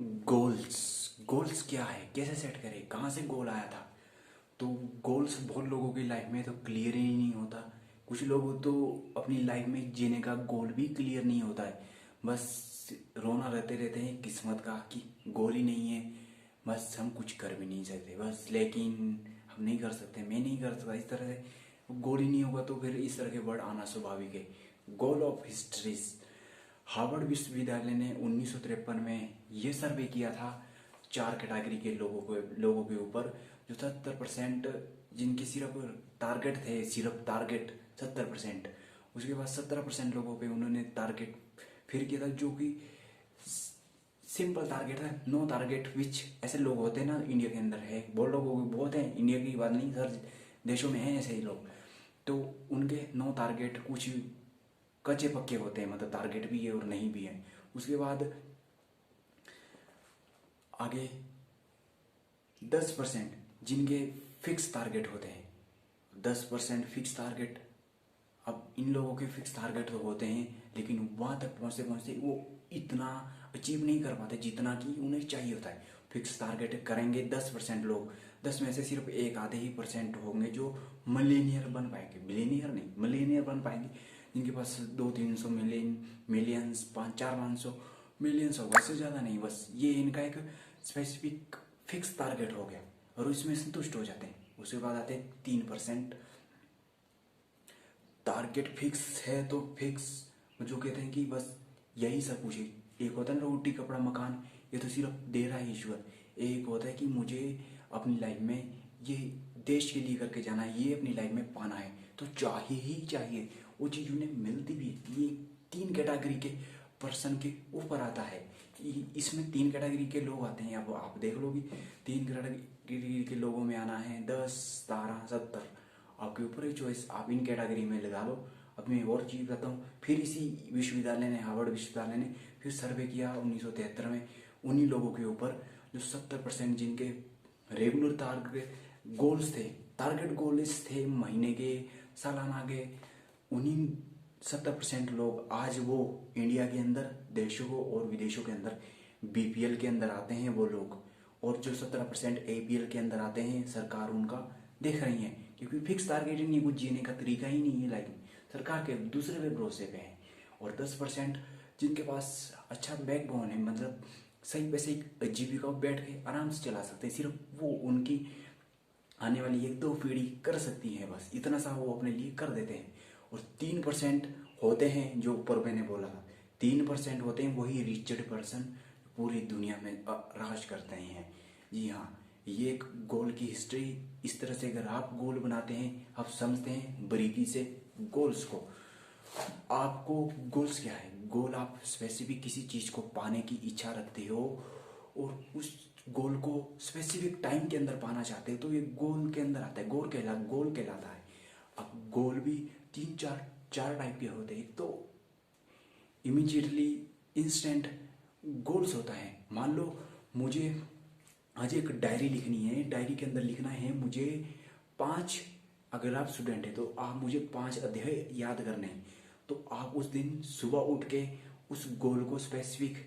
Goals goals क्या है, कैसे सेट करें, कहाँ से गोल आया था। तो गोल्स बहुत लोगों की लाइफ में तो क्लियर ही नहीं होता। कुछ लोग तो अपनी लाइफ में जीने का गोल भी क्लियर नहीं होता है। बस रोना रहते रहते हैं किस्मत का कि गोल ही नहीं है। बस हम कुछ कर भी नहीं सकते बस, लेकिन हम नहीं कर सकते, मैं नहीं कर सकता इस तरह से। गोल ही नहीं होगा तो फिर इस तरह के वर्ड आना स्वाभाविक है। Goal of histories. हार्वर्ड विश्वविद्यालय ने 1953 में ये सर्वे किया था 4 कैटेगरी के लोगों के ऊपर, जो 70% जिनके सिर्फ टारगेट थे, सिर्फ टारगेट 70%। उसके बाद 17% लोगों पे उन्होंने टारगेट फिर किया था, जो कि सिंपल टारगेट है, नो टारगेट विच। ऐसे लोग होते हैं ना, इंडिया के अंदर है बहुत लोगों को, बहुत हैं, इंडिया की बात नहीं, हर देशों में हैं ऐसे ही लोग। तो उनके नो टारगेट कुछ कच्चे पक्के होते हैं, मतलब टारगेट भी है और नहीं भी है। उसके बाद आगे 10% जिनके फिक्स टारगेट होते हैं, 10% फिक्स टारगेट। अब इन लोगों के फिक्स टारगेट तो होते हैं, लेकिन वहां तक पहुंचते पहुंचते वो इतना अचीव नहीं कर पाते जितना कि उन्हें चाहिए होता है। फिक्स टारगेट करेंगे 10% लोग, 10 में से सिर्फ एक आधे ही परसेंट होंगे जो मिलेनियर बन पाएंगे, बिलियनियर नहीं, मिलेनियर बन पाएंगे, जिनके पास 200-300 मिलियंस, 500-400-500 मिलियंस होगा, इससे ज़्यादा नहीं। बस ये इनका एक स्पेसिफिक फिक्स टारगेट हो गया और इसमें संतुष्ट हो जाते हैं। उसके बाद आते हैं 3%। टारगेट फिक्स है तो फिक्स, जो कहते हैं कि बस यही सब कुछ है। एक होता है ना रोटी कपड़ा मकान, ये तो सिर्फ दे रहा है ईश्वर। एक होता है कि मुझे अपनी लाइफ में ये देश के लिए करके जाना है, ये अपनी लाइफ में पाना है, तो चाहिए ही चाहिए। वो चीज़ उन्हें मिलती भी है। ये 3 कैटेगरी के पर्सन के ऊपर आता है। इसमें 3 कैटेगरी के लोग आते हैं। अब आप देख लो कि 3 कैटेगरी के लोगों में आना है 10, 12, 70, आपके ऊपर ही चॉइस, आप इन कैटेगरी में लगा लो। अब मैं और चीज बताता हूँ। फिर इसी विश्वविद्यालय ने, हार्वर्ड विश्वविद्यालय ने फिर सर्वे किया 1973 में उन्हीं लोगों के ऊपर जो 70% जिनके रेगुलर टारगेट गोल्स थे, टारगेट गोल्स थे महीने के, सालाना के। उन्हीं 70% लोग आज वो इंडिया के अंदर देशों और विदेशों के अंदर बीपीएल के अंदर आते हैं वो लोग। और जो 17% एपीएल के अंदर आते हैं, सरकार उनका देख रही है, क्योंकि फिक्स टारगेट ही नहीं, कुछ जीने का तरीका ही नहीं है लाइफ में, सरकार के दूसरे पे भरोसे पे है। और 10% जिनके पास अच्छा बैकबोन है, मतलब सही पैसे जीविका बैठ के आराम से चला सकते हैं, सिर्फ वो उनकी आने वाली 1-2 पीढ़ी कर सकती है, बस इतना सा वो अपने लिए कर देते हैं। और 3% होते हैं जो ऊपर मैंने बोला था, 3% होते हैं वही रिचड पर्सन पूरी दुनिया में राज करते हैं। जी हाँ, ये एक गोल की हिस्ट्री। इस तरह से अगर आप गोल बनाते हैं, आप समझते हैं बारीकी से गोल्स को। आपको गोल्स क्या है? गोल, आप स्पेसिफिक किसी चीज को पाने की इच्छा रखते हो और उस गोल को स्पेसिफिक टाइम के अंदर पाना चाहते हो, तो ये गोल के अंदर आता है, गोल कहलाता है। अब गोल भी 3-4 टाइप के होते हैं। एक तो इमीडिएटली इंस्टेंट गोल्स होता है। मान लो मुझे आज एक डायरी लिखनी है, डायरी के अंदर लिखना है मुझे 5, अगर आप स्टूडेंट है तो आप मुझे 5 अध्याय याद करने हैं। तो आप उस दिन सुबह उठ के उस गोल को स्पेसिफिक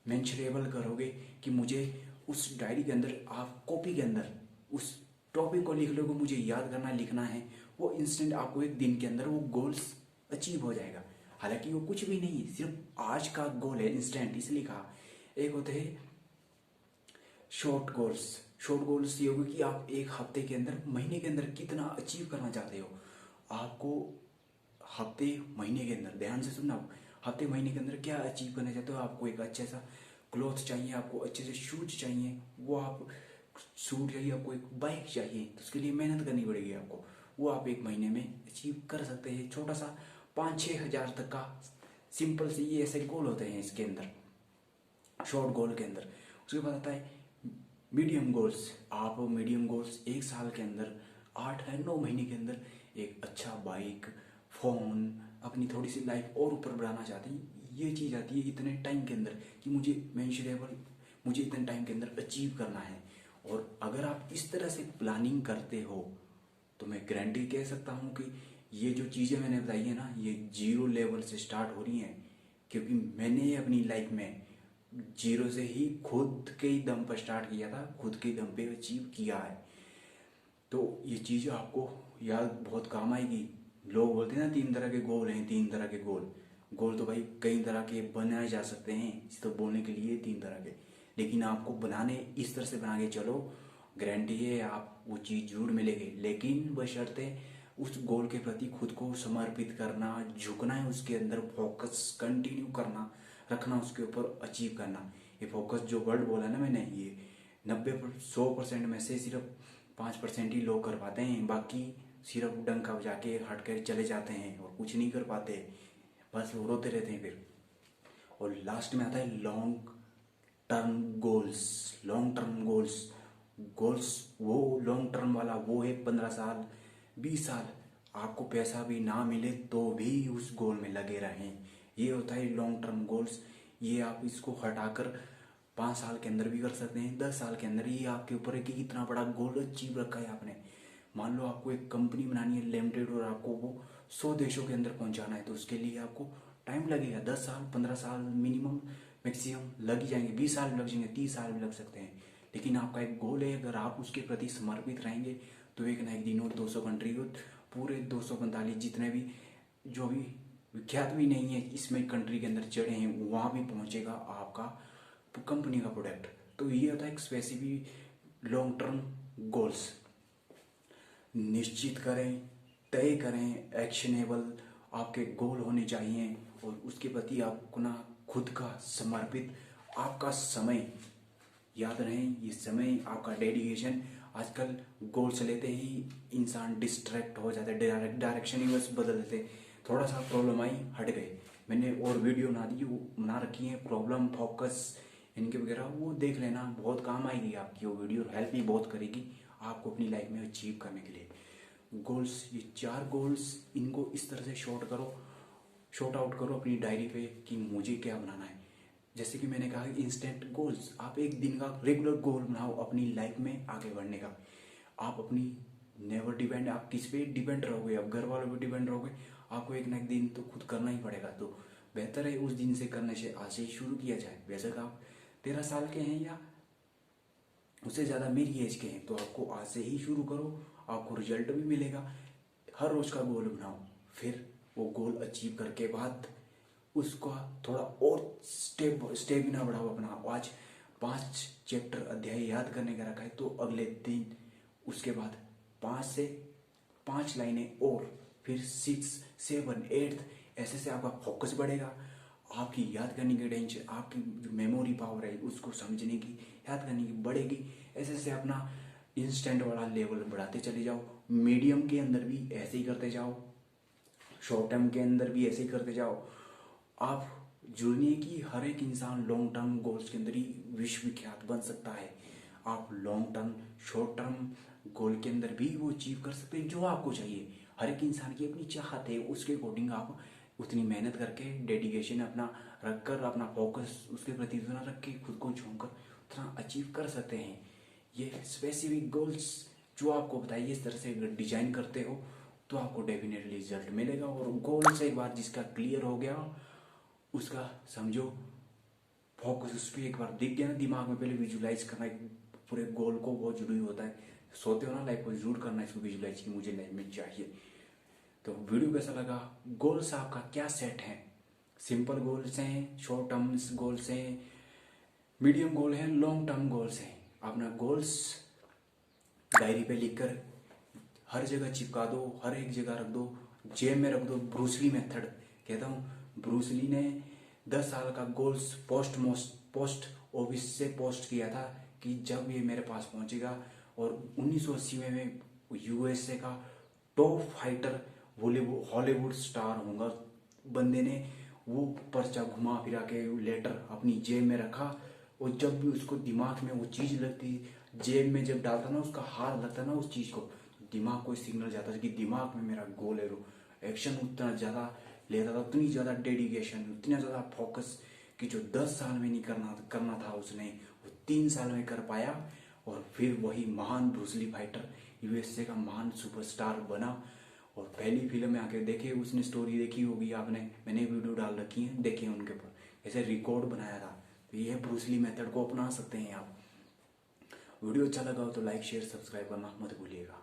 मेंशनेबल करोगे कि मुझे उस डायरी के अंदर, आप कॉपी के अंदर उस टॉपिक को लिख लोगे, मुझे याद करना लिखना है। वो इंस्टेंट आपको एक दिन के अंदर वो गोल्स अचीव हो जाएगा। हालांकि वो कुछ भी नहीं, सिर्फ आज का गोल है, इंस्टेंट इसलिए कहा। एक होते हैं शॉर्ट गोल्स। शॉर्ट गोल्स ये होगा कि आप एक हफ्ते के अंदर, महीने के अंदर कितना अचीव करना चाहते हो। आपको हफ्ते महीने के अंदर, ध्यान से सुनना, हफ्ते महीने के अंदर क्या अचीव करना चाहते हो। आपको एक अच्छा सा क्लॉथ चाहिए, आपको अच्छे से शूज चाहिए, वो आप सूट चाहिए, आपको एक बाइक चाहिए, तो उसके लिए मेहनत करनी पड़ेगी आपको। वो आप एक महीने में अचीव कर सकते हैं। छोटा सा 5-6 हज़ार तक का सिंपल से ये ऐसे गोल होते हैं इसके अंदर, शॉर्ट गोल के अंदर। उसके बाद आता है मीडियम गोल्स। आप मीडियम गोल्स 1 साल के अंदर, 8 है 9 महीने के अंदर एक अच्छा बाइक, फोन, अपनी थोड़ी सी लाइफ और ऊपर बढ़ाना चाहते हैं। ये चीज़ आती है इतने टाइम के अंदर कि मुझे मेंशनेबल, मुझे इतने टाइम के अंदर अचीव करना है। और अगर आप इस तरह से प्लानिंग करते हो तो मैं गारंटी कह सकता हूँ कि ये जो चीज़ें मैंने बताई है ना, ये जीरो लेवल से स्टार्ट हो रही हैं। क्योंकि मैंने अपनी लाइफ में जीरो से ही खुद के ही दम पर स्टार्ट किया था, खुद के दम पे अचीव किया है। तो ये चीज़ आपको याद बहुत काम आएगी। लोग बोलते हैं ना 3 तरह के गोल हैं, 3 तरह के गोल। गोल तो भाई कई तरह के बनाए जा सकते हैं, इस तो बोलने के लिए 3 तरह के, लेकिन आपको बनाने इस तरह से बना के चलो, गारंटी है आप वो चीज़ जरूर मिलेगी। लेकिन बशर्ते उस गोल के प्रति खुद को समर्पित करना, झुकना है उसके अंदर, फोकस कंटिन्यू करना, रखना उसके ऊपर, अचीव करना। ये फोकस जो वर्ड बोला ना मैंने, ये 100% में से सिर्फ 5% ही लोग कर पाते हैं, बाकी सिर्फ डंका बजा के हट कर चले जाते हैं और कुछ नहीं कर पाते, बस वो रोते रहते हैं फिर। और लास्ट में आता है long term goals. Long term goals, वो लॉन्ग टर्म वाला वो है 15 साल 20 साल, आपको पैसा भी ना मिले तो भी उस गोल में लगे रहें, ये होता है लॉन्ग टर्म गोल्स। ये आप इसको हटाकर 5 साल के अंदर भी कर सकते हैं, 10 साल के अंदर। ही आपके ऊपर है कि इतना बड़ा गोल अचीव रखा है आपने। मान लो आपको एक कंपनी बनानी है लिमिटेड और आपको वो 100 देशों के अंदर पहुंचाना है, तो उसके लिए आपको टाइम लगेगा, 10 साल 15 साल मिनिमम, मैक्सिमम लग ही जाएंगे, 20 साल भी लग जाएंगे, 30 साल भी लग सकते हैं। लेकिन आपका एक गोल है, अगर आप उसके प्रति समर्पित रहेंगे तो एक ना एक दिन और 200 कंट्री को, पूरे 245 जितने भी जो भी विख्यात भी नहीं है इसमें कंट्री के अंदर चढ़े हैं, वहाँ भी पहुँचेगा आपका कंपनी का प्रोडक्ट। तो ये होता है एक स्पेसिफिक लॉन्ग टर्म गोल्स। निश्चित करें, तय करें, एक्शनेबल आपके गोल होने चाहिए, और उसके प्रति आपको ना खुद का समर्पित आपका समय, याद रहे ये समय आपका डेडिकेशन। आजकल गोल्स लेते ही इंसान डिस्ट्रैक्ट हो जाता है, डायरेक्शन ही बस बदल देते, थोड़ा सा प्रॉब्लम आई हट गए। मैंने और वीडियो बना रखी है प्रॉब्लम फोकस इनके वगैरह, वो देख लेना, बहुत काम आएगी आपकी वो वीडियो, हेल्प भी बहुत करेगी आपको अपनी लाइफ में अचीव करने के लिए। गोल्स, ये 4 गोल्स, इनको इस तरह से शॉर्ट आउट करो अपनी डायरी पे कि मुझे क्या बनाना है। जैसे कि मैंने कहा इंस्टेंट गोल्स, आप एक दिन का रेगुलर गोल बनाओ अपनी लाइफ में आगे बढ़ने का। आप अपनी नेवर डिपेंड, आप किस पे डिपेंड रहोगे, अब घर वालों पे डिपेंड रहोगे, आपको एक ना एक दिन तो खुद करना ही पड़ेगा। तो बेहतर है उस दिन से करने से आज से ही शुरू किया जाए। बेशक आप 13 साल के हैं या उससे ज़्यादा मेरी एज के हैं, तो आपको आज से ही शुरू करो, आपको रिजल्ट भी मिलेगा। हर रोज का गोल बनाओ, फिर वो गोल अचीव करके बाद उसका थोड़ा और स्टेमिना बढ़ाओ अपना। आज 5 चैप्टर अध्याय याद करने का रखा है, तो अगले दिन उसके बाद 5 लाइनें और, फिर 6 7 8, ऐसे से आपका फोकस बढ़ेगा, आपकी याद करने की टेंशन, आपकी जो मेमोरी पावर है उसको समझने की, याद करने की बढ़ेगी। ऐसे से अपना इंस्टेंट वाला लेवल बढ़ाते चले जाओ, मीडियम के अंदर भी ऐसे ही करते जाओ, शॉर्ट टर्म के अंदर भी ऐसे ही करते जाओ। आप जुड़ने की हर एक इंसान लॉन्ग टर्म गोल्स के अंदर ही विश्व विख्यात बन सकता है। आप long term short term goal के अंदर भी वो अचीव कर सकते हैं जो आपको चाहिए। हर एक इंसान की अपनी चाहत है, उसके अकॉर्डिंग आप उतनी मेहनत करके, डेडिकेशन अपना रखकर, अपना फोकस उसके प्रति उतना रख के, खुद को झोंक कर उतना अचीव कर सकते हैं। ये स्पेसिफिक गोल्स जो आपको बताइए, इस तरह से अगर डिजाइन करते हो तो आपको डेफिनेटली रिजल्ट मिलेगा। और गोल से एक बार जिसका क्लियर हो गया, उसका समझो फोकस उस पर एक बार दिख गया ना दिमाग में, पहले विजुलाइज करना पूरे गोल को बहुत जरूरी होता है। सोते हो ना लाइफ को जरूर करना इसको विजुलाइज कि मुझे लाइफ में चाहिए। तो वीडियो कैसा लगा, गोल्स आपका क्या सेट है, सिंपल गोल्स हैं, शॉर्ट टर्म गोल्स हैं, मीडियम गोल हैं, लॉन्ग टर्म गोल्स हैं। अपना गोल्स डायरी पे लिखकर हर जगह चिपका दो, हर एक जगह रख दो, जेब में रख दो। ब्रूसली मेथड कहता हूँ, ब्रूसली ने 10 साल का गोल्स पोस्ट ऑफिस से पोस्ट किया था कि जब ये मेरे पास पहुंचेगा, और 1980 में यूएसए का टॉप फाइटर हॉलीवुड स्टार होगा। बंदे ने वो पर्चा घुमा फिरा के लेटर अपनी जेब में रखा, और जब भी उसको दिमाग में वो चीज़ लगती, जेब में जब डालता ना, उसका हाथ लगता ना उस चीज़ को, दिमाग को सिग्नल जाता था कि दिमाग में मेरा गोल है। एक्शन उतना ज़्यादा लेता था, उतनी ज़्यादा डेडिकेशन, उतना ज़्यादा फोकस कि जो 10 साल में नहीं करना था उसने, वो 3 साल में कर पाया। और फिर वही महान ब्रूसली फाइटर यूएसए का महान सुपरस्टार बना। और पहली फिल्म में आके देखे, उसने स्टोरी देखी होगी आपने, मैंने वीडियो डाल रखी है, देखे उनके ऊपर ऐसे रिकॉर्ड बनाया था। तो ये ब्रूसली मेथड को अपना सकते हैं आप। वीडियो अच्छा लगा हो तो लाइक शेयर सब्सक्राइब करना मत भूलिएगा।